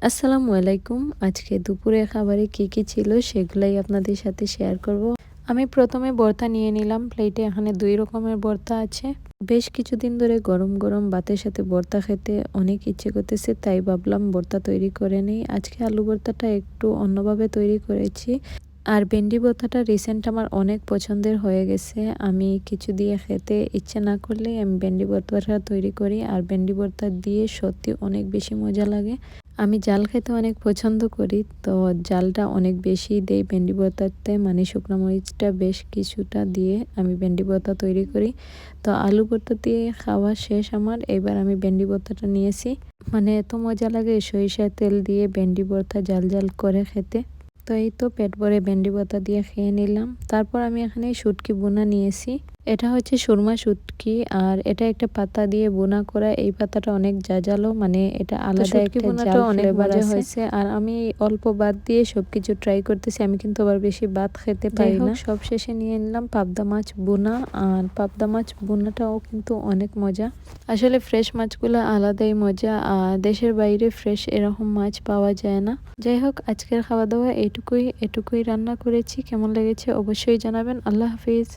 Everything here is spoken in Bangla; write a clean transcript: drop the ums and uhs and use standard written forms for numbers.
আসসালামু আলাইকুম। আজকে দুপুরে খাবারে কি ছিল সেগুলাই আপনাদের সাথে শেয়ার করব। আমি প্রথমে ভর্তা নিয়ে নিলাম প্লেটে। এখানে ২ রকমের ভর্তা আছে। বেশ কিছুদিন ধরে গরম গরম ভাতের সাথে ভর্তা খেতে অনেক ইচ্ছে করতেছে, তাই ভাবলাম ভর্তা তৈরি করে নিই। আজকে আলু ভর্তাটা একটু অন্যভাবে তৈরি করেছি। আর ভেন্ডি ভর্তাটা রিসেন্ট আমার অনেক পছন্দের হয়ে গেছে। আমি কিছু দিয়ে খেতে ইচ্ছে না করলেই আমি ভেন্ডি ভর্তাটা তৈরি করি। আর ভেন্ডি ভর্তা দিয়ে সত্যি অনেক বেশি মজা লাগে। আমি জাল খেতে অনেক পছন্দ করি, তো জালটা অনেক বেশি দেই ভেন্ডি ভর্তাতে, মানে শুকনো মরিচটা বেশ কিছুটা দিয়ে আমি ভেন্ডি ভর্তা তৈরি করি। তো আলু ভর্তা দিয়ে খাওয়া শেষ আমার। এবার আমি ভেন্ডি ভর্তাটা নিয়েছি। মানে এত মজা লাগে সরিষার তেল দিয়ে ভেন্ডি ভর্তা জাল জাল করে খেতে। তো এই তো পেট ভরে ভেন্ডি ভর্তা দিয়ে খেয়ে নিলাম। তারপর আমি এখানে শুটকি বোনা নিয়েছি। এটা হচ্ছে সুরমা শুটকি, আর এটা একটা পাতা দিয়ে বোনা করা। এই পাতাটা অনেক ঝাঁঝালো, মানে এটা আলাদা একটা ঝাল অনেক মজা হয়েছে। আর আমি অল্প ভাত দিয়ে সবকিছু ট্রাই করতেছি। আমি কিন্তু আবার বেশি ভাত খেতে পারি না। সব শেষে নিয়ে নিলাম পাবদা মাছ বোনা। আর পাবদা মাছ বোনাটাও কিন্তু অনেক মজা। আসলে ফ্রেশ মাছগুলো আলাদাই মজা, আর দেশের বাইরে ফ্রেশ এরকম মাছ পাওয়া যায় না। যাই হোক, আজকের খাওয়া দাওয়া এটুকুই রান্না করেছি। কেমন লেগেছে অবশ্যই জানাবেন। আল্লাহ হাফিজ।